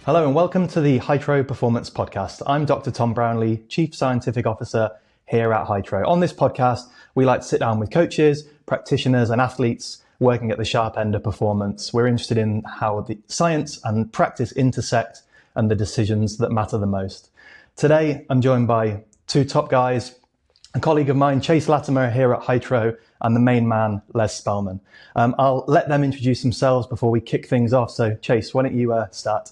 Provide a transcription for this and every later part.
Hello and welcome to the Hytro Performance Podcast. I'm Dr. Tom Brownlee, Chief Scientific Officer here at Hytro. On this podcast, we like to sit down with coaches, practitioners and athletes working at the sharp end of performance. We're interested in how the science and practice intersect and the decisions that matter the most. Today, I'm joined by two top guys, a colleague of mine, Chase Latimer here at Hytro, and the main man, Les Spellman. I'll let them introduce themselves before we kick things off. So Chase, why don't you start?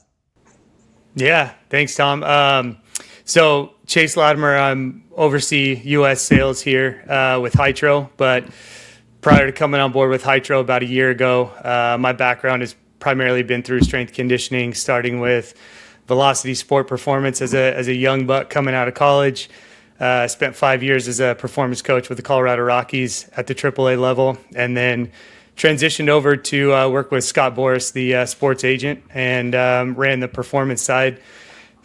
Yeah, thanks, Tom. So Chase Latimer, I'm oversee U.S. sales here with Hytro, but prior to coming on board with Hytro about a year ago, my background has primarily been through strength conditioning, starting with velocity sport performance as a young buck coming out of college. Spent 5 years as a performance coach with the Colorado Rockies at the AAA level, and then transitioned over to work with Scott Boris, the sports agent, and ran the performance side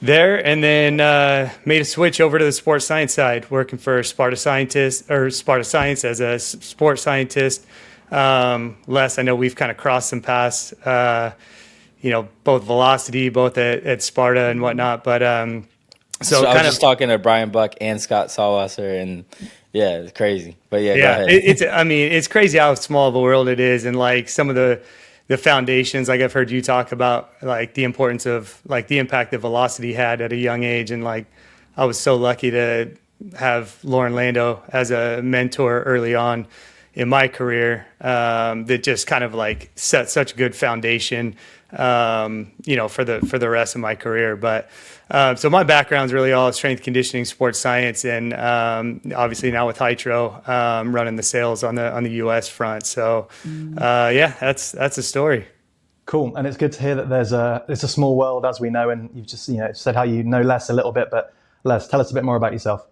there, and then made a switch over to the sports science side, working for Sparta Science as a sports scientist. Les, I know we've kind of crossed some paths, both velocity, both at Sparta and whatnot, but so I was just talking to Brian Buck and Scott Sawasser, and yeah, it's crazy. But yeah, yeah, go ahead. It's crazy how small of a world it is, and like some of the foundations, like I've heard you talk about, like the importance of like the impact that velocity had at a young age, and like I was so lucky to have Lauren Lando as a mentor early on in my career, that just kind of like set such a good foundation, for the rest of my career. But so my background's really all strength conditioning, sports science, and obviously now with Hytro, running the sales on the U.S. front. So that's a story. Cool, and it's good to hear that it's a small world, as we know, and you've just said how you know Les a little bit, but Les, tell us a bit more about yourself.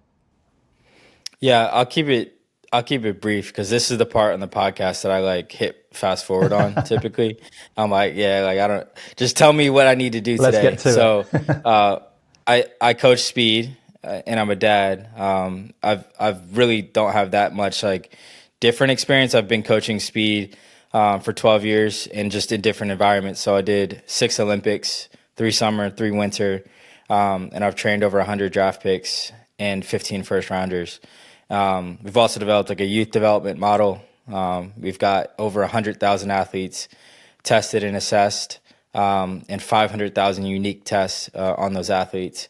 Yeah, I'll keep it brief because this is the part on the podcast that I like hit fast forward on typically. I'm like, I don't just tell me what I need to do today. Let's get to it. I coach speed and I'm a dad. I've really don't have that much like different experience. I've been coaching speed for 12 years and just in different environments. So I did 6 Olympics, 3 summer, 3 winter, and I've trained over 100 draft picks and 15 first rounders. We've also developed like a youth development model. We've got over 100,000 athletes tested and assessed, and 500,000 unique tests on those athletes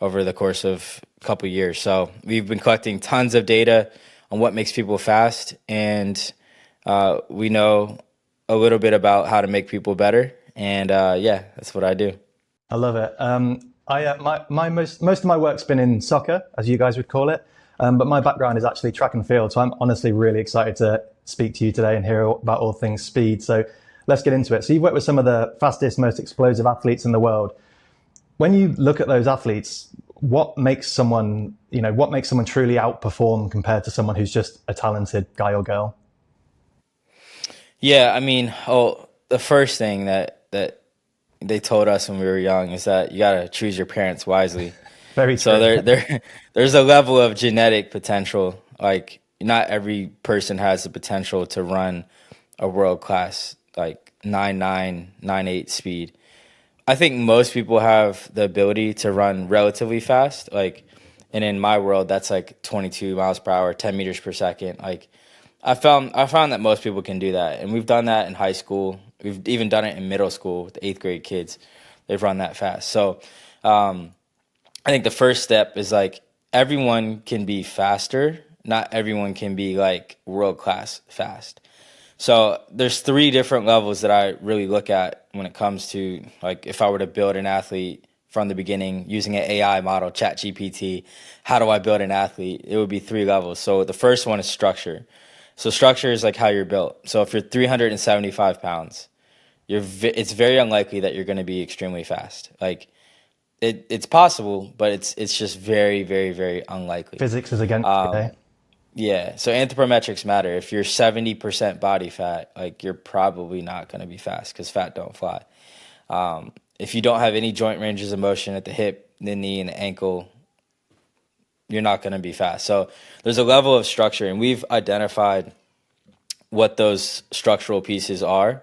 over the course of a couple of years. So we've been collecting tons of data on what makes people fast, and we know a little bit about how to make people better. And that's what I do. I love it. Most of my work's been in soccer, as you guys would call it. But my background is actually track and field, so I'm honestly really excited to speak to you today and hear about all things speed. So let's get into it. So you've worked with some of the fastest, most explosive athletes in the world. When you look at those athletes, what makes someone truly outperform compared to someone who's just a talented guy or girl? Yeah, the first thing that they told us when we were young is that you got to choose your parents wisely. Very true. So there's a level of genetic potential. Like not every person has the potential to run a world-class like 9.9, 9.8 speed. I think most people have the ability to run relatively fast. Like, and in my world, that's like 22 miles per hour, 10 meters per second. Like I found that most people can do that. And we've done that in high school. We've even done it in middle school with 8th grade kids. They've run that fast. So, I think the first step is like everyone can be faster. Not everyone can be like world-class fast. So there's 3 different levels that I really look at when it comes to like if I were to build an athlete from the beginning using an AI model, ChatGPT, how do I build an athlete? It would be 3 levels. So the first one is structure. So structure is like how you're built. So if you're 375 pounds, it's very unlikely that you're going to be extremely fast. Like it's possible, but it's just very, very, very unlikely. Physics is against you. Yeah. So anthropometrics matter. If you're 70% body fat, like you're probably not going to be fast because fat don't fly. If you don't have any joint ranges of motion at the hip, the knee, and the ankle, you're not going to be fast. So there's a level of structure, and we've identified what those structural pieces are.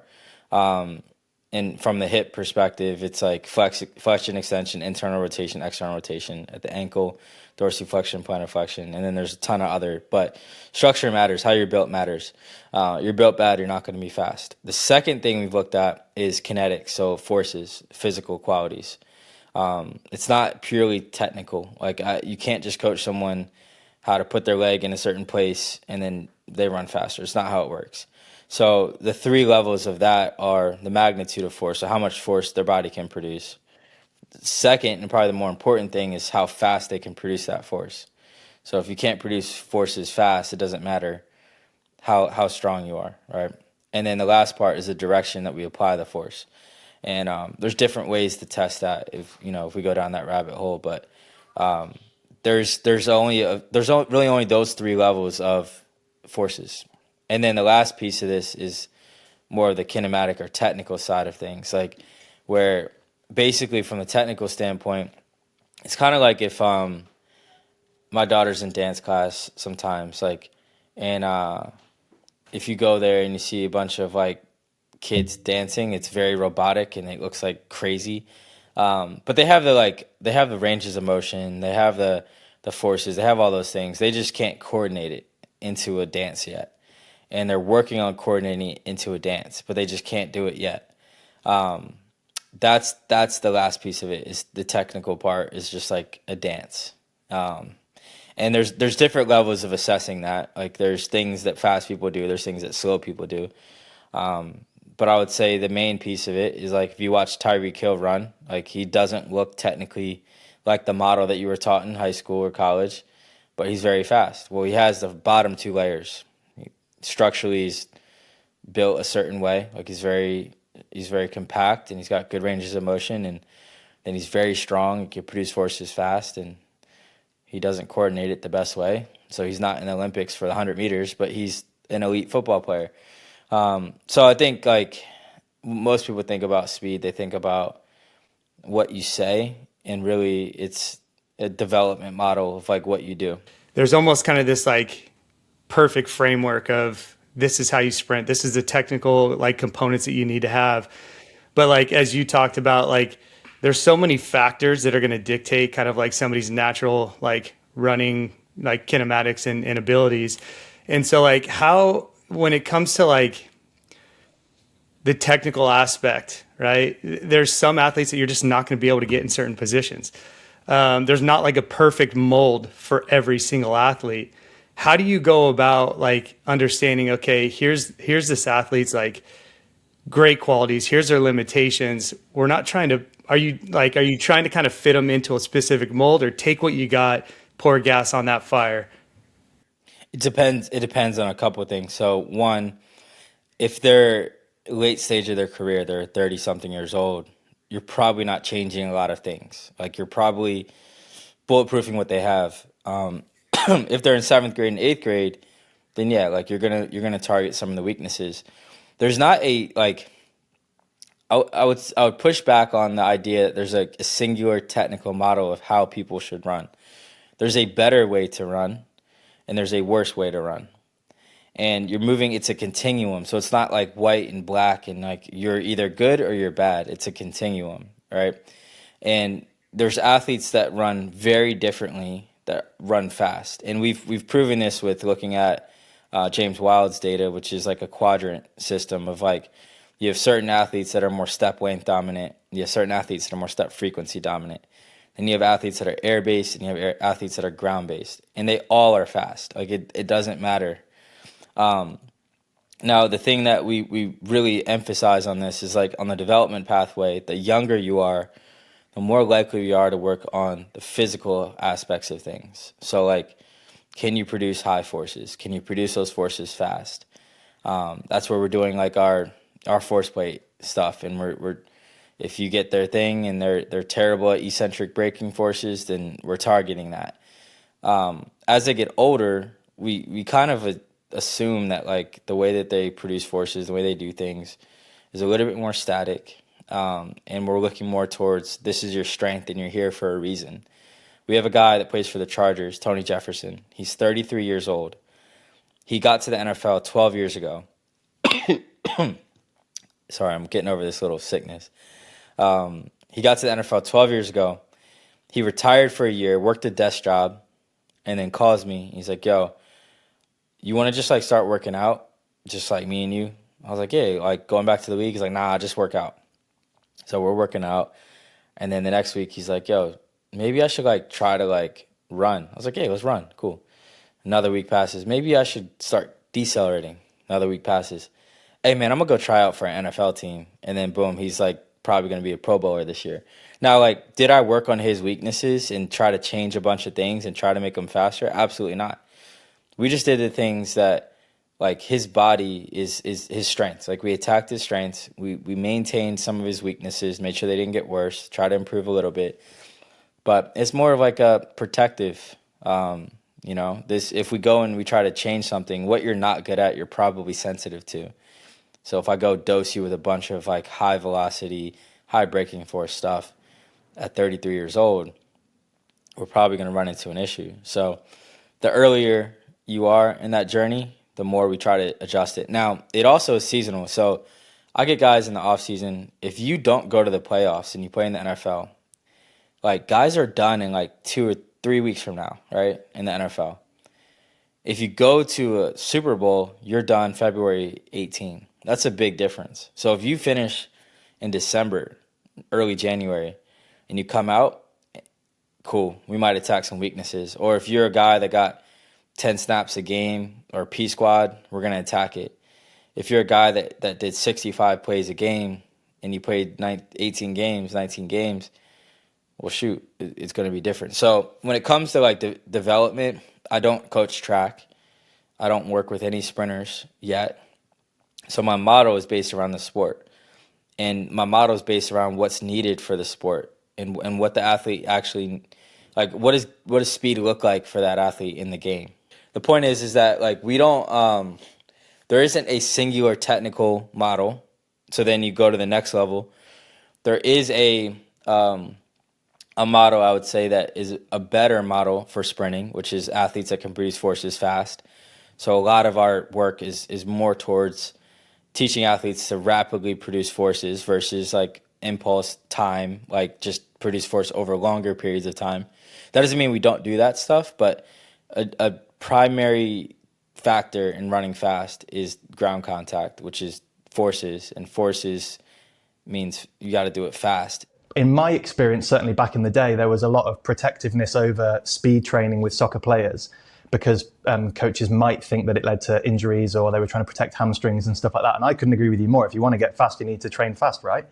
and from the hip perspective, it's like flexion, extension, internal rotation, external rotation at the ankle, dorsiflexion, plantar flexion, and then there's a ton of other. But structure matters. How you're built matters. You're built bad, you're not going to be fast. The second thing we've looked at is kinetics, so forces, physical qualities. It's not purely technical. Like you can't just coach someone how to put their leg in a certain place and then they run faster. It's not how it works. So the three levels of that are the magnitude of force, so how much force their body can produce. Second, and probably the more important thing, is how fast they can produce that force. So if you can't produce forces fast, it doesn't matter how strong you are, right? And then the last part is the direction that we apply the force. And there's different ways to test that if we go down that rabbit hole. But there's really only those three levels of forces. And then the last piece of this is more of the kinematic or technical side of things, like where basically from the technical standpoint, it's kind of like if my daughter's in dance class sometimes, like, and if you go there and you see a bunch of like kids dancing, it's very robotic and it looks like crazy. But they have the ranges of motion, they have the forces, they have all those things. They just can't coordinate it into a dance yet. And they're working on coordinating it into a dance, but they just can't do it yet. That's the last piece of it, is the technical part is just like a dance. And there's different levels of assessing that. Like there's things that fast people do, there's things that slow people do. But I would say the main piece of it is like if you watch Tyreek Hill run, like he doesn't look technically like the model that you were taught in high school or college, but he's very fast. Well, he has the bottom two layers. Structurally, he's built a certain way. Like he's very compact and he's got good ranges of motion, and then he's very strong. He can produce forces fast, and he doesn't coordinate it the best way. So he's not in the Olympics for the 100 meters, but he's an elite football player. So I think like most people think about speed, they think about what you say, and really it's a development model of like what you do. There's almost kind of this like perfect framework of this is how you sprint. This is the technical like components that you need to have. But like, as you talked about, like there's so many factors that are going to dictate kind of like somebody's natural, like running, like kinematics and abilities. And so like how, when it comes to like the technical aspect, right? There's some athletes that you're just not going to be able to get in certain positions. There's not like a perfect mold for every single athlete. How do you go about like understanding, okay, here's this athlete's like great qualities, here's their limitations. We're not trying to, are you trying to kind of fit them into a specific mold, or take what you got, pour gas on that fire? It depends on a couple of things. So one, if they're late stage of their career, they're 30 something years old, you're probably not changing a lot of things. Like you're probably bulletproofing what they have. If they're in 7th grade and 8th grade, then yeah, like you're gonna target some of the weaknesses. There's not a like. I would push back on the idea that there's a singular technical model of how people should run. There's a better way to run, and there's a worse way to run. And you're moving. It's a continuum, so it's not like white and black, and like you're either good or you're bad. It's a continuum, right? And there's athletes that run very differently, that run fast. And we've proven this with looking at James Wild's data, which is like a quadrant system of like you have certain athletes that are more step length dominant, you have certain athletes that are more step frequency dominant, and you have athletes that are air based, and you have athletes that are ground based, and they all are fast. Like it doesn't matter. Now the thing that we really emphasize on this is like on the development pathway, the younger you are, the more likely you are to work on the physical aspects of things. So like, can you produce high forces? Can you produce those forces fast? That's where we're doing like our force plate stuff. And we're if you get their thing and they're terrible at eccentric braking forces, then we're targeting that. As they get older, we kind of assume that like the way that they produce forces, the way they do things is a little bit more static. And we're looking more towards this is your strength and you're here for a reason. We have a guy that plays for the Chargers, Tony Jefferson. He's 33 years old. He got to the NFL 12 years ago. Sorry, I'm getting over this little sickness. He got to the NFL 12 years ago. He retired for a year, worked a desk job, and then calls me. He's like, yo, you want to just like start working out, just like me and you? I was like, yeah, like going back to the week. He's like, nah, just work out. So we're working out. And then the next week he's like, yo, maybe I should like try to like run. I was like, hey, let's run. Cool. Another week passes. Maybe I should start decelerating. Another week passes. Hey, man, I'm going to go try out for an NFL team. And then boom, he's like probably going to be a Pro Bowler this year. Now, like, did I work on his weaknesses and try to change a bunch of things and try to make him faster? Absolutely not. We just did the things that, like, his body is his strengths. Like, we attacked his strengths. We maintained some of his weaknesses, made sure they didn't get worse, try to improve a little bit. But it's more of like a protective, this, if we go and we try to change something, what you're not good at, you're probably sensitive to. So if I go dose you with a bunch of like high velocity, high braking force stuff at 33 years old, we're probably going to run into an issue. So the earlier you are in that journey, the more we try to adjust it. Now, it also is seasonal. So I get guys in the off season. If you don't go to the playoffs and you play in the NFL, like guys are done in like 2 or 3 weeks from now, right? In the NFL. If you go to a Super Bowl, you're done February 18. That's a big difference. So if you finish in December, early January, and you come out, cool, we might attack some weaknesses. Or if you're a guy that got 10 snaps a game or P squad, we're going to attack it. If you're a guy that did 65 plays a game and you played 19 games, well, shoot, it's going to be different. So when it comes to like the development, I don't coach track. I don't work with any sprinters yet. So my model is based around the sport. And my model is based around what's needed for the sport and what the athlete actually, like what does speed look like for that athlete in the game. The point is that like we don't, there isn't a singular technical model. So then you go to the next level. There is a model, I would say, that is a better model for sprinting, which is athletes that can produce forces fast. So a lot of our work is more towards teaching athletes to rapidly produce forces versus like impulse time, like just produce force over longer periods of time. That doesn't mean we don't do that stuff, but a primary factor in running fast is ground contact, which is forces, and forces means you got to do it fast. In my experience, certainly back in the day, there was a lot of protectiveness over speed training with soccer players because coaches might think that it led to injuries or they were trying to protect hamstrings and stuff like that. And I couldn't agree with you more. If you want to get fast, you need to train fast, right?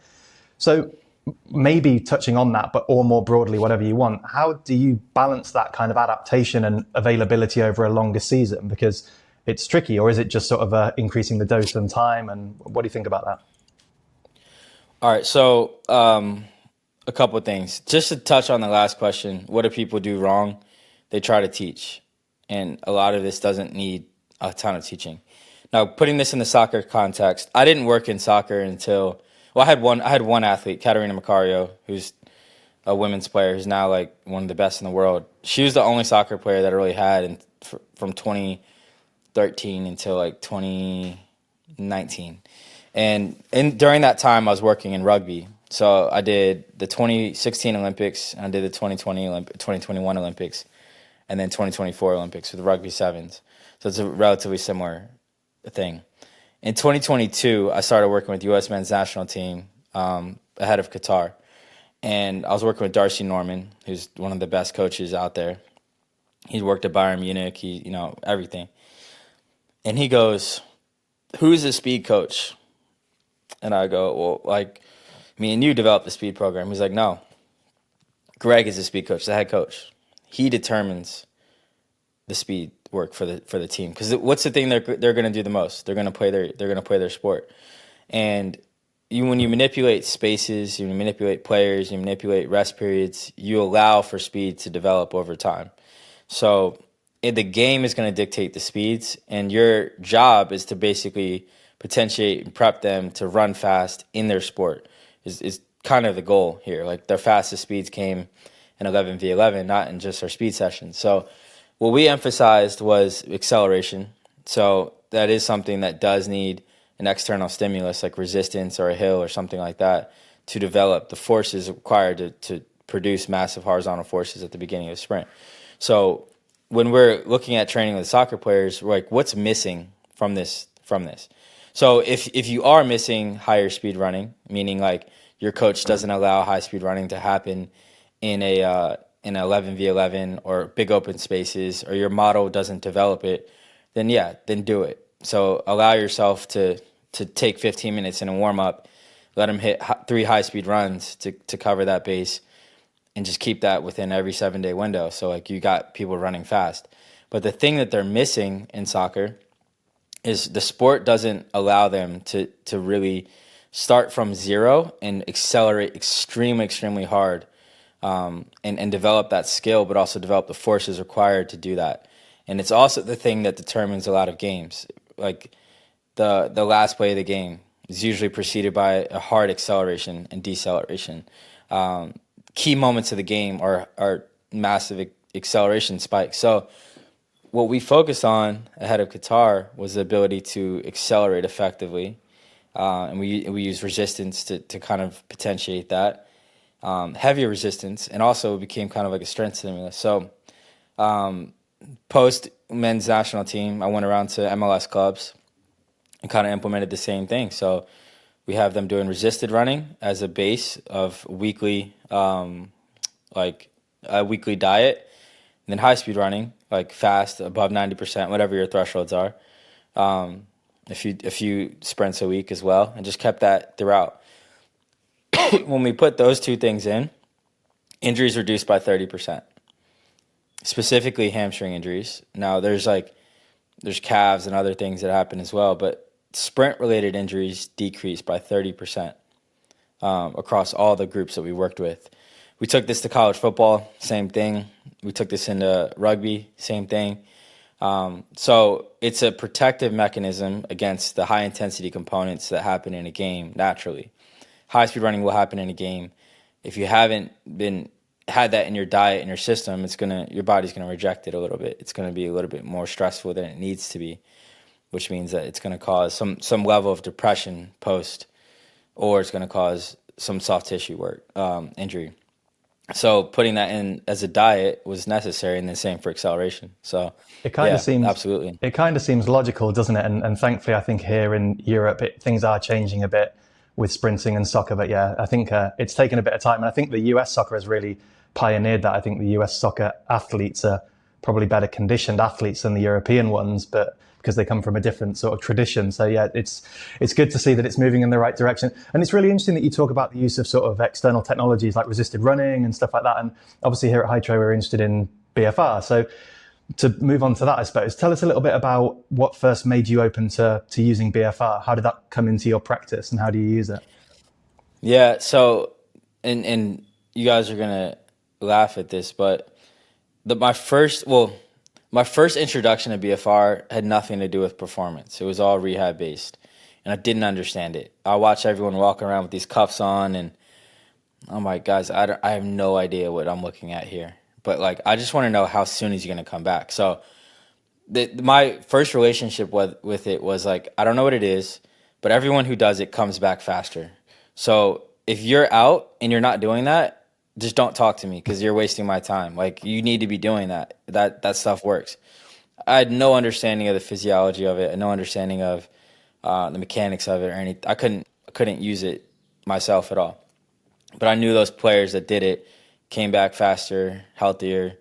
So maybe touching on that, but or more broadly, whatever you want, how do you balance that kind of adaptation and availability over a longer season? Because it's tricky, or is it just sort of increasing the dose and time? And what do you think about that? All right, so a couple of things. Just to touch on the last question, what do people do wrong? They try to teach. And a lot of this doesn't need a ton of teaching. Now, putting this in the soccer context, I didn't work in soccer until, well, I had one athlete, Katerina Macario, who's a women's player who's now like one of the best in the world. She was the only soccer player that I really had from 2013 until like 2019. And during that time, I was working in rugby. So I did the 2016 Olympics, and I did the 2021 Olympics, and then 2024 Olympics with the rugby sevens. So it's a relatively similar thing. In 2022, I started working with U.S. men's national team ahead of Qatar. And I was working with Darcy Norman, who's one of the best coaches out there. He worked at Bayern Munich, everything. And he goes, "Who's the speed coach?" And I go, "Well, like, me and you developed the speed program." He's like, "No, Greg is the speed coach, the head coach. He determines the speed work for the team. Because what's the thing they're going to do the most? They're going to play their sport. And when you manipulate spaces, you manipulate players, you manipulate rest periods, you allow for speed to develop over time. So the game is going to dictate the speeds, and your job is to basically potentiate and prep them to run fast in their sport. Is kind of the goal here. Like their fastest speeds came in 11v11, not in just our speed sessions. So what we emphasized was acceleration. So that is something that does need an external stimulus like resistance or a hill or something like that to develop the forces required to produce massive horizontal forces at the beginning of a sprint. So when we're looking at training with soccer players, we're like, what's missing from this? So if you are missing higher speed running, meaning like your coach doesn't allow high speed running to happen in in 11v11 or big open spaces, or your model doesn't develop it, then do it. So allow yourself to take 15 minutes in a warm up, let them hit 3 high speed runs to cover that base, and just keep that within every 7-day window. So like you got people running fast. But the thing that they're missing in soccer is the sport doesn't allow them to really start from zero and accelerate extremely hard, and develop that skill, but also develop the forces required to do that. And it's also the thing that determines a lot of games. Like the last play of the game is usually preceded by a hard acceleration and deceleration. Key moments of the game are massive acceleration spikes. So what we focused on ahead of Qatar was the ability to accelerate effectively, and we use resistance to kind of potentiate that, heavier resistance, and also it became kind of like a strength stimulus. So post men's national team, I went around to MLS clubs and kind of implemented the same thing. So we have them doing resisted running as a base of weekly, like a weekly diet, and then high speed running, like fast, above 90%, whatever your thresholds are. A few sprints a week as well, and just kept that throughout. When we put those two things in, injuries reduced by 30%, specifically hamstring injuries. Now there's calves and other things that happen as well, but sprint related injuries decreased by 30% across all the groups that we worked with. We took this to college football, same thing. We took this into rugby, same thing. So it's a protective mechanism against the high intensity components that happen in a game naturally. High speed running will happen in a game. If you haven't had that in your diet, in your system, your body's gonna reject it a little bit. It's gonna be a little bit more stressful than it needs to be, which means that it's gonna cause some level of depression post, or it's gonna cause some soft tissue injury. So putting that in as a diet was necessary, and the same for acceleration. So it kind of seems absolutely. It kind of seems logical, doesn't it? And thankfully, I think here in Europe, things are changing a bit with sprinting and soccer. But yeah, I think it's taken a bit of time. And I think the US soccer has really pioneered that. I think the US soccer athletes are probably better conditioned athletes than the European ones, but because they come from a different sort of tradition. So yeah, it's good to see that it's moving in the right direction. And it's really interesting that you talk about the use of sort of external technologies like resisted running and stuff like that. And obviously here at Hytro, we're interested in BFR. So to move on to that, I suppose, tell us a little bit about what first made you open to using BFR. How did that come into your practice, and how do you use it? Yeah, so, and you guys are going to laugh at this, but my first introduction to BFR had nothing to do with performance. It was all rehab based, and I didn't understand it. I watched everyone walk around with these cuffs on, and I'm like, guys, I have no idea what I'm looking at here. But like, I just want to know how soon he's going to come back. So my first relationship with it was like, I don't know what it is, but everyone who does it comes back faster. So if you're out and you're not doing that, just don't talk to me, because you're wasting my time. Like, you need to be doing that. That stuff works. I had no understanding of the physiology of it, and no understanding of the mechanics of it or anything. I couldn't use it myself at all. But I knew those players that did it came back faster, healthier,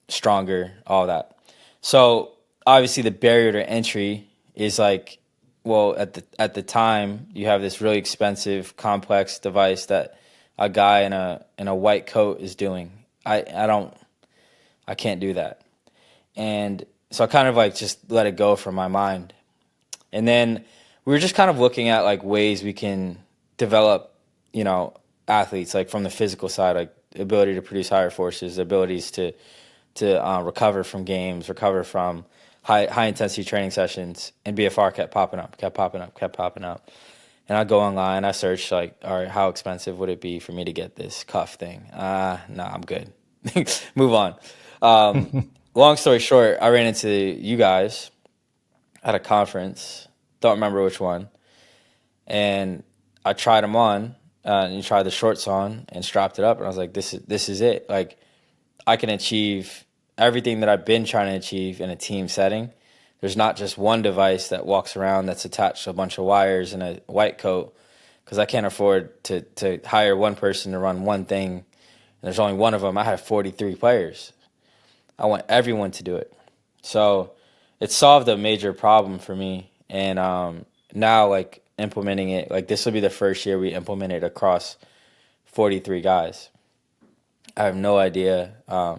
stronger, all that. So obviously the barrier to entry is like, well, at the time you have this really expensive, complex device that a guy in a white coat is doing. I can't do that. And so I kind of like just let it go from my mind. And then we were just kind of looking at like ways we can develop, athletes, like from the physical side, like the ability to produce higher forces, the abilities to recover from games, recover from high intensity training sessions. And BFR kept popping up. And I go online, I search like, all right, how expensive would it be for me to get this cuff thing? No, I'm good. Move on. Long story short, I ran into you guys at a conference Don't remember which one. And I tried them on, and tried the shorts on and strapped it up. And I was like, this is it. Like, I can achieve everything that I've been trying to achieve in a team setting. There's not just one device that walks around that's attached to a bunch of wires and a white coat, because I can't afford to hire one person to run one thing. And there's only one of them. I have 43 players. I want everyone to do it. So it solved a major problem for me. And now, like, implementing it, like, this will be the first year we implement it across 43 guys. I have no idea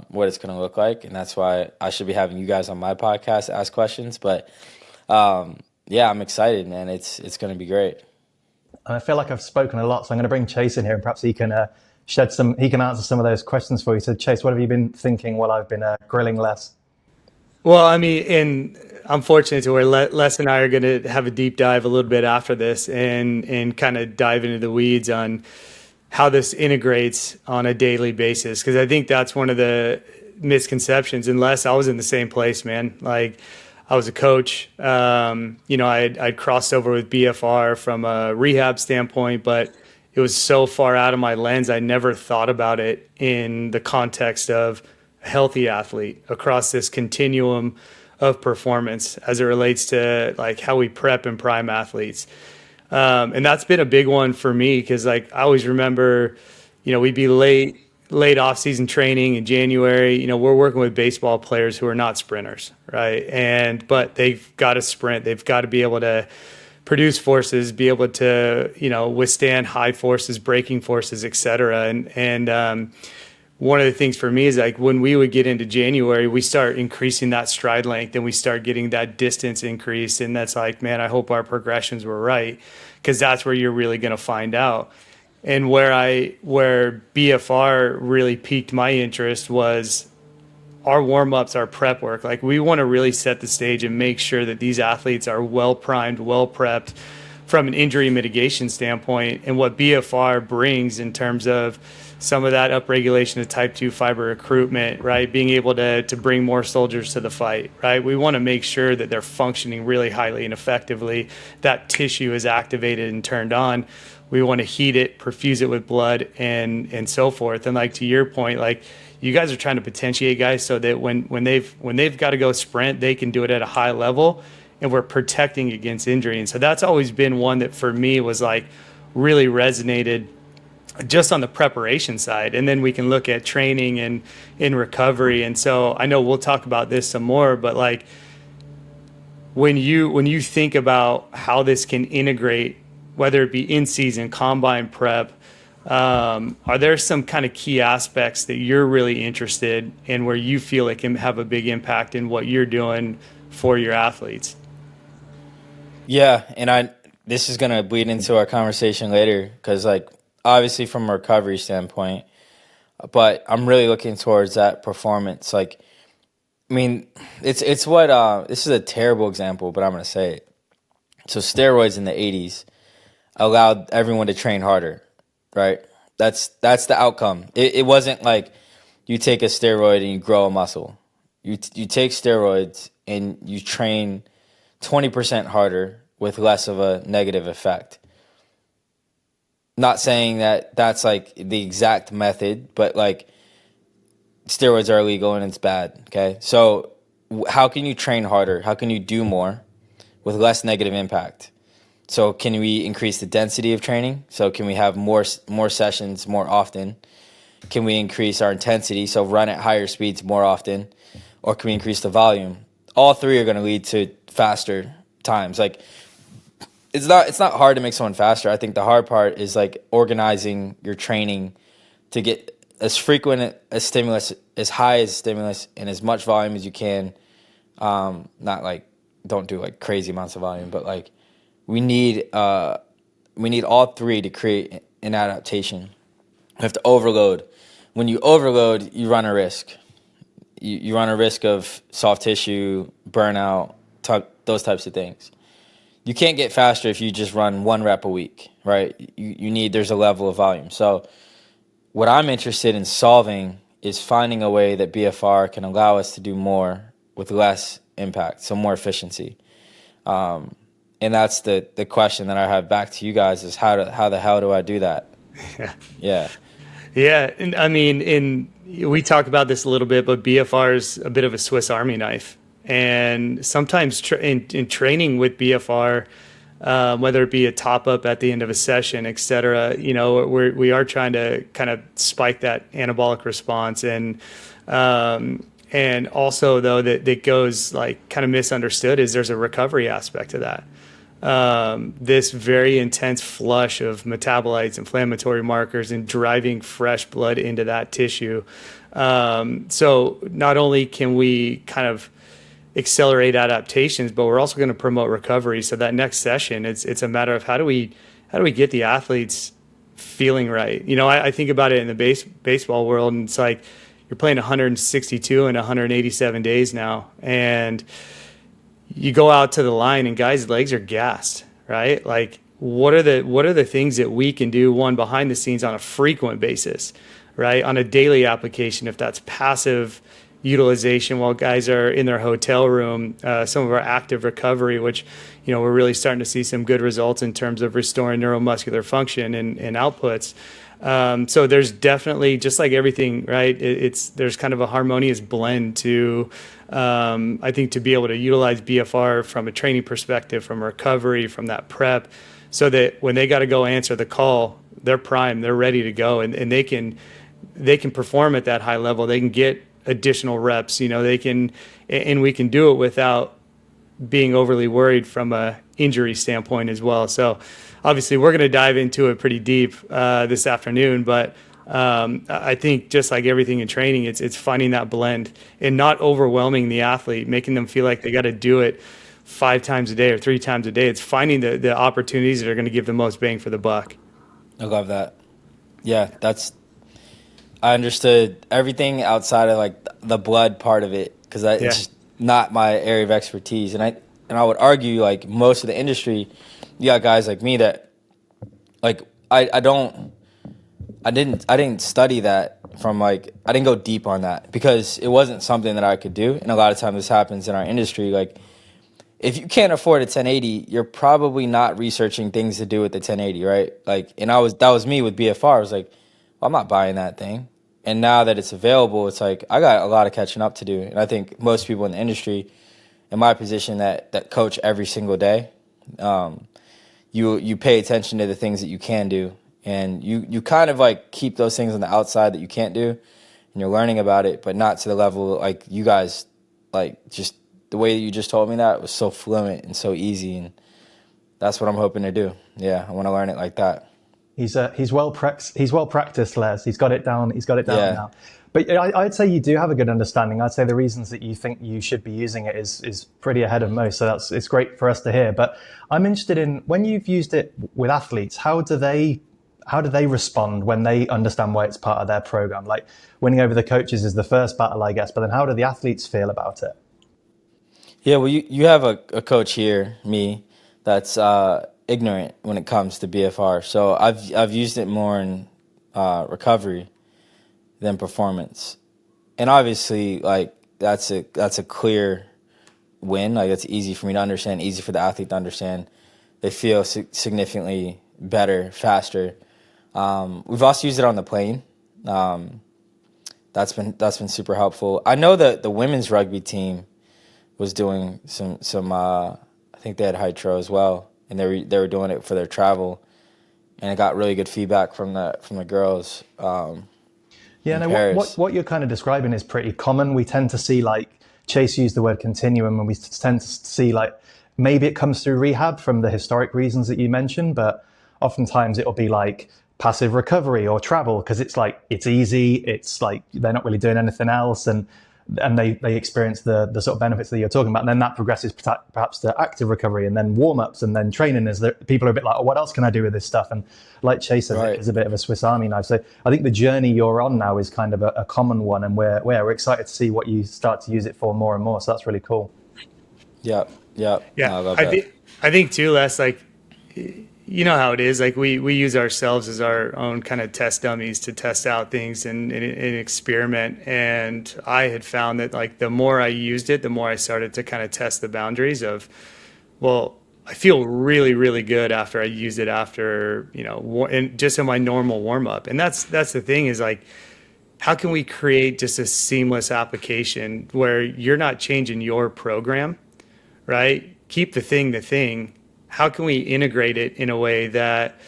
what it's going to look like, and that's why I should be having you guys on my podcast to ask questions. But yeah, I'm excited, man. It's going to be great. And I feel like I've spoken a lot, so I'm going to bring Chase in here, and perhaps he can answer some of those questions for you. So, Chase, what have you been thinking while I've been grilling Les? Well, I mean, and I'm fortunate to where Les and I are going to have a deep dive a little bit after this and kind of dive into the weeds on how this integrates on a daily basis. Because I think that's one of the misconceptions. Unless I was in the same place, man. Like, I was a coach. I'd crossed over with BFR from a rehab standpoint, but it was so far out of my lens, I never thought about it in the context of a healthy athlete across this continuum of performance as it relates to like how we prep and prime athletes. And that's been a big one for me because, like, I always remember, we'd be late off-season training in January. We're working with baseball players who are not sprinters, right? But they've got to sprint. They've got to be able to produce forces, be able to, withstand high forces, braking forces, et cetera. And one of the things for me is, like, when we would get into January, we start increasing that stride length and we start getting that distance increase. And that's like, man, I hope our progressions were right, because that's where you're really going to find out. And where BFR really piqued my interest was our warm-ups, our prep work. Like, we want to really set the stage and make sure that these athletes are well primed, well prepped from an injury mitigation standpoint. And what BFR brings in terms of some of that upregulation of type 2 fiber recruitment, right? Being able to bring more soldiers to the fight, right? We want to make sure that they're functioning really highly and effectively. That tissue is activated and turned on. We want to heat it, perfuse it with blood, and so forth. And, like, to your point, like, you guys are trying to potentiate guys so that when they've got to go sprint, they can do it at a high level, and we're protecting against injury. And so that's always been one that for me was, like, really resonated just on the preparation side. And then we can look at training and in recovery. And so I know we'll talk about this some more, but, like, when you think about how this can integrate, whether it be in season, combine prep, are there some kind of key aspects that you're really interested in where you feel it can have a big impact in what you're doing for your athletes? Yeah, and this is going to bleed into our conversation later because, like, obviously from a recovery standpoint, but I'm really looking towards that performance. Like, I mean, it's what this is a terrible example, but I'm going to say it. So steroids in the 80s allowed everyone to train harder, right? That's the outcome. It wasn't like you take a steroid and you grow a muscle. You take steroids and you train 20% harder with less of a negative effect. Not saying that that's, like, the exact method, but, like, steroids are illegal and it's bad, okay? So how can you train harder? How can you do more with less negative impact? So can we increase the density of training? So can we have more sessions more often? Can we increase our intensity, so run at higher speeds more often? Or can we increase the volume? All three are going to lead to faster times. Like, it's not hard to make someone faster. I think the hard part is, like, organizing your training to get as frequent a stimulus, as high as stimulus, and as much volume as you can. Not, like, don't do, like, crazy amounts of volume, but, like, we need all three to create an adaptation. You have to overload. When you overload, you run a risk. You run a risk of soft tissue, burnout, those types of things. You can't get faster if you just run 1 rep a week, right? There's a level of volume. So what I'm interested in solving is finding a way that BFR can allow us to do more with less impact, so more efficiency. And that's the question that I have back to you guys is how the hell do I do that? Yeah. Yeah. Yeah. And I mean, we talk about this a little bit, but BFR is a bit of a Swiss Army knife. And sometimes in training with BFR, whether it be a top up at the end of a session, et cetera, we are trying to kind of spike that anabolic response. And also though that goes like kind of misunderstood is there's a recovery aspect to that. This very intense flush of metabolites, inflammatory markers, and driving fresh blood into that tissue. So not only can we kind of accelerate adaptations, but we're also going to promote recovery. So that next session, it's a matter of how do we get the athletes feeling right? I think about it in the baseball world, and it's like you're playing 162 and 187 days now, and you go out to the line and guys' legs are gassed, right? Like what are the things that we can do, one, behind the scenes on a frequent basis, right? On a daily application, if that's passive utilization while guys are in their hotel room, some of our active recovery, which, we're really starting to see some good results in terms of restoring neuromuscular function and outputs. So there's definitely, just like everything, right? There's kind of a harmonious blend to, I think, to be able to utilize BFR from a training perspective, from recovery, from that prep, so that when they got to go answer the call, they're primed, they're ready to go, and they can perform at that high level. They can get additional reps, they can, and we can do it without being overly worried from a injury standpoint as well. So obviously we're going to dive into it pretty deep this afternoon, but I think just like everything in training, it's finding that blend and not overwhelming the athlete, making them feel like they got to do it 5 times a day or 3 times a day. It's finding the opportunities that are going to give the most bang for the buck. I love that. Yeah, I understood everything outside of like the blood part of it, because it's just not my area of expertise. And I would argue like most of the industry, you got guys like me that like I didn't study that from like, I didn't go deep on that because it wasn't something that I could do. And a lot of times this happens in our industry. Like if you can't afford a 1080, you're probably not researching things to do with the 1080, right? Like, and that was me with BFR. I was like, well, I'm not buying that thing. And now that it's available, it's like I got a lot of catching up to do. And I think most people in the industry, in my position that coach every single day, you pay attention to the things that you can do, and you kind of like keep those things on the outside that you can't do, and you're learning about it, but not to the level like you guys, like just the way that you just told me that was so fluent and so easy, and that's what I'm hoping to do. Yeah, I want to learn it like that. He's well practiced, Les. He's got it down. He's got it down now. But I'd say you do have a good understanding. I'd say the reasons that you think you should be using it is pretty ahead of most. So it's great for us to hear. But I'm interested in, when you've used it with athletes, how do they respond when they understand why it's part of their program? Like winning over the coaches is the first battle, I guess. But then how do the athletes feel about it? Yeah, well, you have a coach here, me, that's ignorant when it comes to BFR. So I've used it more in recovery than performance, and obviously like that's a clear win. Like it's easy for me to understand, easy for the athlete to understand. They feel significantly better, faster. We've also used it on the plane. That's been super helpful. I know that the women's rugby team was doing some I think they had Hytro as well, and they were doing it for their travel, and it got really good feedback from the girls. What you're kind of describing is pretty common. We tend to see, like Chase used the word continuum, and we tend to see like maybe it comes through rehab from the historic reasons that you mentioned, but oftentimes it'll be like passive recovery or travel, because it's like it's easy, it's like they're not really doing anything else, and they experience the sort of benefits that you're talking about, and then that progresses perhaps to active recovery, and then warm-ups, and then training. As people are a bit like, oh, what else can I do with this stuff? And like Chase says, It's a bit of a Swiss Army knife. So I think the journey you're on now is kind of a common one, and we're excited to see what you start to use it for more and more. So that's really cool. Yeah. No, I think too, Les, like, you know how it is. Like we use ourselves as our own kind of test dummies to test out things and experiment. And I had found that like the more I used it, the more I started to kind of test the boundaries of, well, I feel really, really good after I use it after, and just in my normal warm up. And that's the thing is like, how can we create just a seamless application where you're not changing your program, right? Keep the thing. How can we integrate it in a way that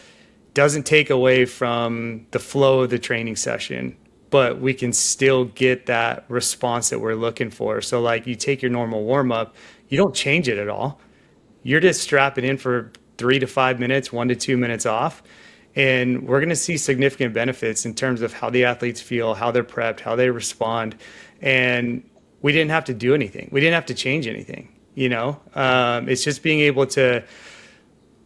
doesn't take away from the flow of the training session, but we can still get that response that we're looking for? So like you take your normal warm up, you don't change it at all. You're just strapping in for 3 to 5 minutes, 1 to 2 minutes off. And we're going to see significant benefits in terms of how the athletes feel, how they're prepped, how they respond. And we didn't have to do anything. We didn't have to change anything. It's just being able to,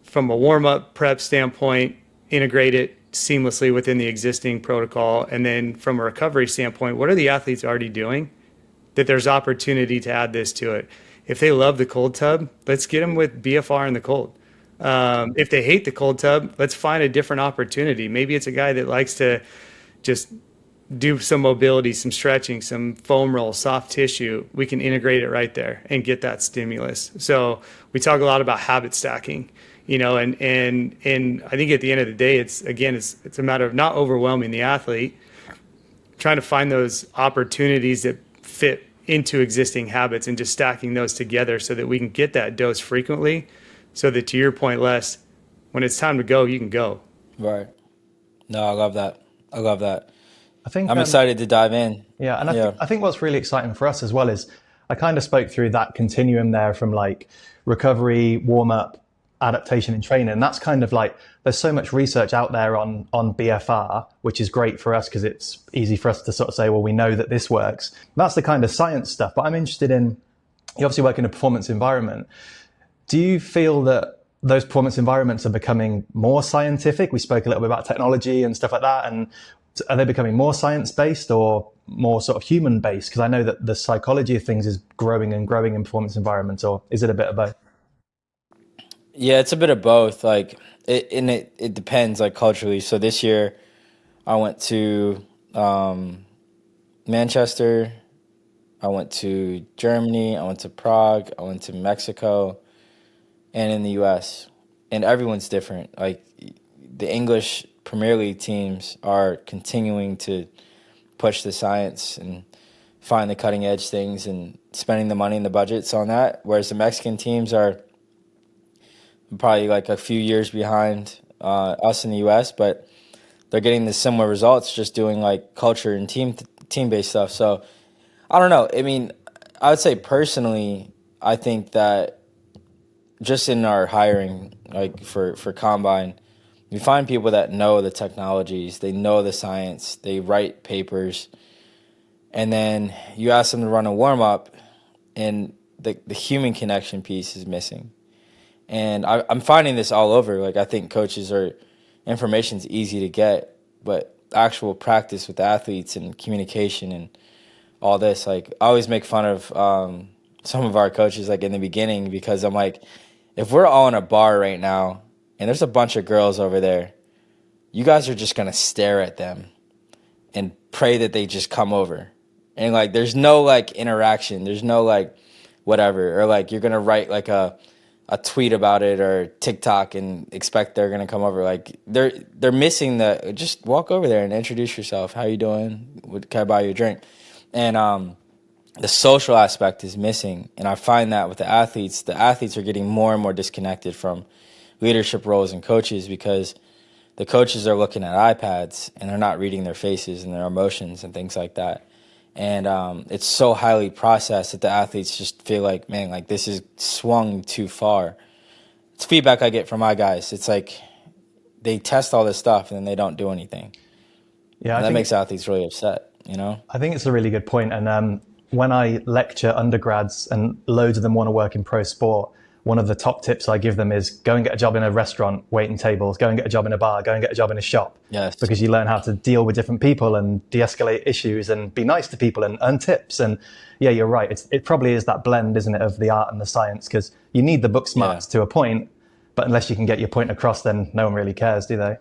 from a warm-up prep standpoint, integrate it seamlessly within the existing protocol. And then from a recovery standpoint, what are the athletes already doing that there's opportunity to add this to it? If they love the cold tub, let's get them with BFR in the cold. If they hate the cold tub, let's find a different opportunity. Maybe it's a guy that likes to just do some mobility, some stretching, some foam roll, soft tissue. We can integrate it right there and get that stimulus. So we talk a lot about habit stacking, and I think at the end of the day, it's a matter of not overwhelming the athlete, trying to find those opportunities that fit into existing habits and just stacking those together so that we can get that dose frequently, so that, to your point, Les, when it's time to go, you can go. Right. No, I love that. I think I'm excited to dive in. Yeah, and I think what's really exciting for us as well is I kind of spoke through that continuum there from like recovery, warm up, adaptation and training. And that's kind of like, there's so much research out there on BFR, which is great for us because it's easy for us to sort of say, well, we know that this works. That's the kind of science stuff. But I'm interested in, you obviously work in a performance environment. Do you feel that those performance environments are becoming more scientific? We spoke a little bit about technology and stuff like that. And are they becoming more science-based or more sort of human-based? Because I know that the psychology of things is growing and growing in performance environments, or is it a bit of both? Yeah, it's a bit of both. Like it depends, like culturally. So this year, I went to Manchester, I went to Germany, I went to Prague, I went to Mexico, and in the U.S. And everyone's different. Like the English Premier League teams are continuing to push the science and find the cutting edge things and spending the money and the budgets on that, whereas the Mexican teams are probably like a few years behind us in the U.S., but they're getting the similar results just doing like culture and team-based stuff. So I don't know. I mean, I would say personally, I think that just in our hiring, like for Combine, we find people that know the technologies, they know the science, they write papers, and then you ask them to run a warm-up, and the human connection piece is missing. And I'm finding this all over. Like I think information's easy to get, but actual practice with athletes and communication and all this, like I always make fun of some of our coaches like in the beginning, because I'm like, if we're all in a bar right now and there's a bunch of girls over there, you guys are just going to stare at them and pray that they just come over. And like, there's no like interaction. There's no like whatever, or like you're going to write like a tweet about it or TikTok and expect they're going to come over. Like they're missing just walk over there and introduce yourself. How you doing? Can I buy you a drink? And the social aspect is missing. And I find that with the athletes are getting more and more disconnected from leadership roles and coaches, because the coaches are looking at iPads and they're not reading their faces and their emotions and things like that. And it's so highly processed that the athletes just feel like, man, like this is swung too far. It's feedback I get from my guys. It's like they test all this stuff and then they don't do anything. Yeah, that makes athletes really upset, you know? I think it's a really good point. And when I lecture undergrads and loads of them want to work in pro sport, one of the top tips I give them is go and get a job in a restaurant, waiting tables, go and get a job in a bar, go and get a job in a shop. Yes. Because you learn how to deal with different people and de-escalate issues and be nice to people and earn tips. And yeah, you're right. It probably is that blend, isn't it, of the art and the science, because you need the book smarts to a point, but unless you can get your point across, then no one really cares, do they?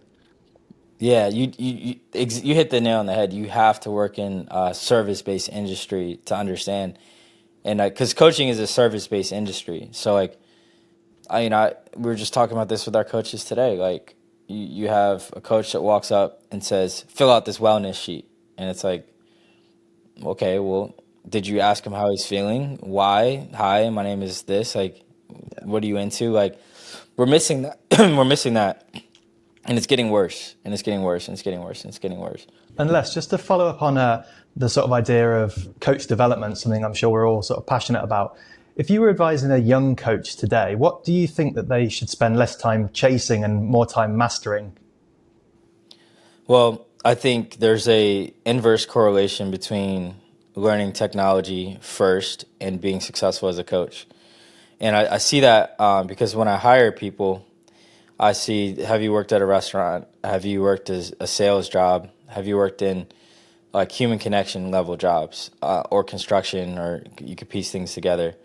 Yeah, you hit the nail on the head. You have to work in a service-based industry to understand. And because coaching is a service-based industry. So like, we were just talking about this with our coaches today. Like, you have a coach that walks up and says, fill out this wellness sheet. And it's like, okay, well, did you ask him how he's feeling? Why? Hi, my name is this. Like, what are you into? Like, we're missing that. We're missing that. And it's getting worse, and it's getting worse, and it's getting worse, and it's getting worse. And Les, just to follow up on the sort of idea of coach development, something I'm sure we're all sort of passionate about. If you were advising a young coach today, what do you think that they should spend less time chasing and more time mastering? Well, I think there's a inverse correlation between learning technology first and being successful as a coach. And I see that because when I hire people, I see, have you worked at a restaurant? Have you worked as a sales job? Have you worked in like human connection level jobs or construction, or you could piece things together?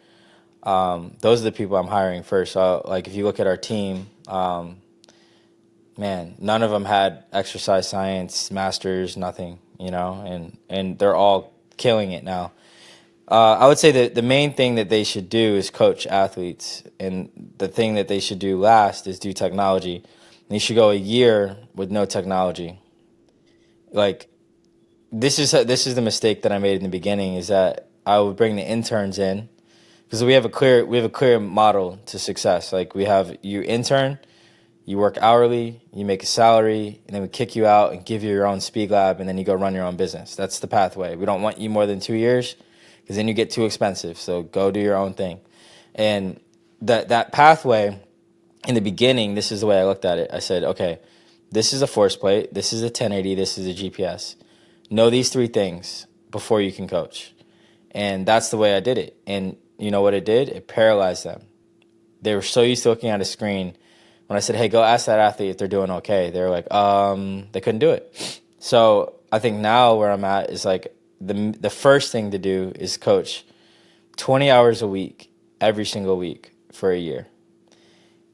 Those are the people I'm hiring first. So like if you look at our team, man, none of them had exercise science, masters, nothing, and they're all killing it now. I would say that the main thing that they should do is coach athletes, and the thing that they should do last is do technology. And you should go a year with no technology. Like, this is the mistake that I made in the beginning, is that I would bring the interns in because we have a clear model to success. Like, we have you intern, you work hourly, you make a salary, and then we kick you out and give you your own speed lab, and then you go run your own business. That's the pathway. We don't want you more than 2 years because then you get too expensive. So go do your own thing. And that pathway, in the beginning, this is the way I looked at it. I said, okay, this is a force plate, this is a 1080, this is a GPS. Know these three things before you can coach. And that's the way I did it. And you know what it did? It paralyzed them. They were so used to looking at a screen. When I said, hey, go ask that athlete if they're doing okay, they were like, they couldn't do it. So I think now where I'm at is like, the first thing to do is coach 20 hours a week, every single week for a year.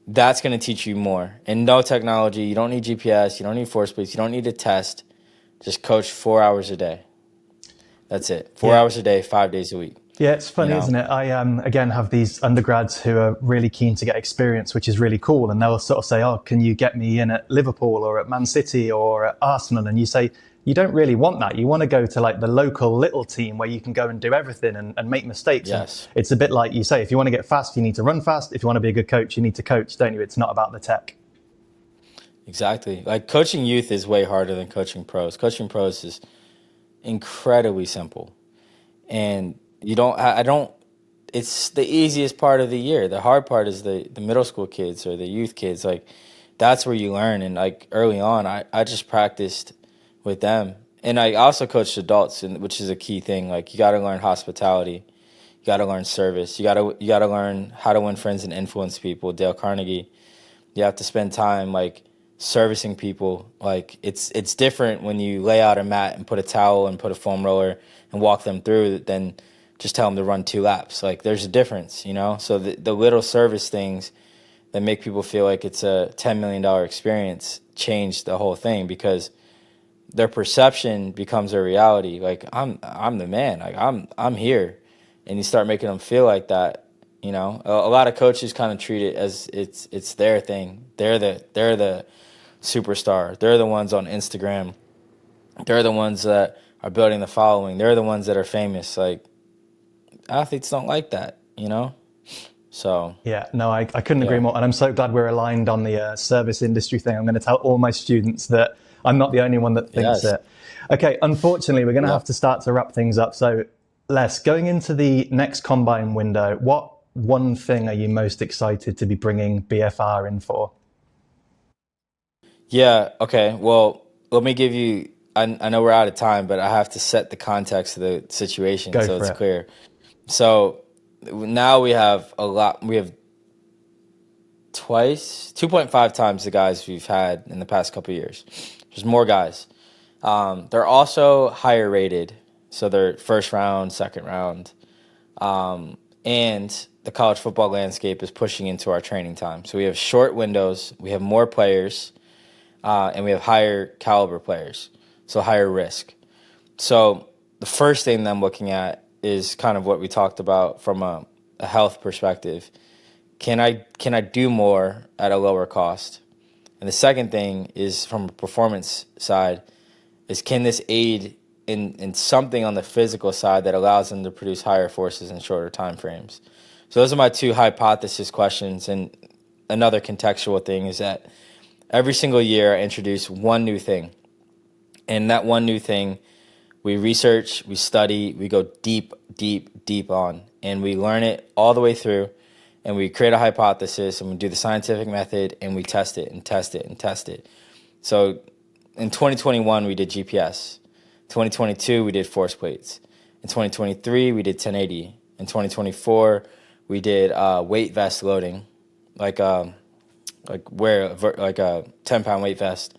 That's going to teach you more. And no technology. You don't need GPS. You don't need force plates. You don't need a test. Just coach 4 hours a day. That's it. 4 hours a day, 5 days a week. Yeah, it's funny, isn't it? I, again, have these undergrads who are really keen to get experience, which is really cool. And they'll sort of say, oh, can you get me in at Liverpool or at Man City or at Arsenal? And you say, you don't really want that. You want to go to like the local little team where you can go and do everything and make mistakes. Yes. And it's a bit like you say, if you want to get fast, you need to run fast. If you want to be a good coach, you need to coach, don't you? It's not about the tech. Exactly. Like, coaching youth is way harder than coaching pros. Coaching pros is incredibly simple. And it's the easiest part of the year. The hard part is the middle school kids or the youth kids. Like, that's where you learn. And like early on, I just practiced with them. And I also coached adults, which is a key thing. Like, you got to learn hospitality. You got to learn service. You got to learn how to win friends and influence people. Dale Carnegie. You have to spend time like servicing people. Like, it's different when you lay out a mat and put a towel and put a foam roller and walk them through than just tell them to run 2 laps. Like, there's a difference, So the little service things that make people feel like it's a $10 million experience change the whole thing, because their perception becomes a reality. Like, I'm the man. Like, I'm here, and you start making them feel like that. A lot of coaches kind of treat it as it's their thing. They're the superstar. They're the ones on Instagram. They're the ones that are building the following. They're the ones that are famous. Like, athletes don't like that, So yeah, no, I couldn't agree more. And I'm so glad we're aligned on the service industry thing. I'm going to tell all my students that I'm not the only one that thinks it. Okay, unfortunately, we're going to have to start to wrap things up. So, Les, going into the next combine window, what one thing are you most excited to be bringing BFR in for? Yeah, okay. Well, let me give you, I know we're out of time, but I have to set the context of the situation so it's clear. So now we have we have 2.5 times the guys we've had in the past couple of years. There's more guys. They're also higher rated, so they're first round, second round. And the college football landscape is pushing into our training time. So we have short windows, we have more players, and we have higher caliber players, so higher risk. So the first thing that I'm looking at is kind of what we talked about from a health perspective, can I do more at a lower cost? And the second thing is, from a performance side, is can this aid in something on the physical side that allows them to produce higher forces in shorter time frames? So those are my two hypothesis questions. And another contextual thing is that every single year I introduce one new thing. And that one new thing, we research, we study, we go deep, deep, deep on. And we learn it all the way through. And we create a hypothesis, and we do the scientific method, and we test it and test it and test it. So in 2021, we did GPS. 2022, we did force plates. In 2023, we did 1080. In 2024, we did weight vest loading, like a 10-pound weight vest.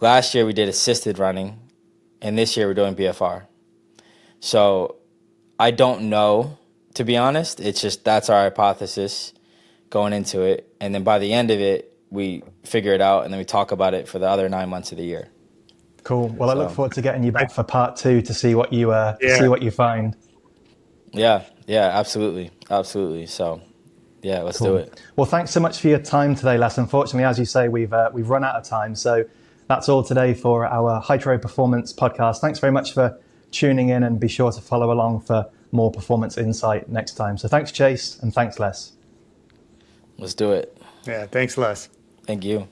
Last year, we did assisted running, and this year we're doing BFR. So I don't know, to be honest. It's just that's our hypothesis going into it. And then by the end of it, we figure it out, and then we talk about it for the other 9 months of the year. Cool. Well, I look forward to getting you back for part 2 to see what you find. Yeah, absolutely. So, yeah, let's do it. Well, thanks so much for your time today, Les. Unfortunately, as you say, we've run out of time. So that's all today for our Hytro Performance podcast. Thanks very much for tuning in, and be sure to follow along for more performance insight next time. So thanks, Chase, and thanks, Les. Let's do it. Yeah, thanks, Les. Thank you.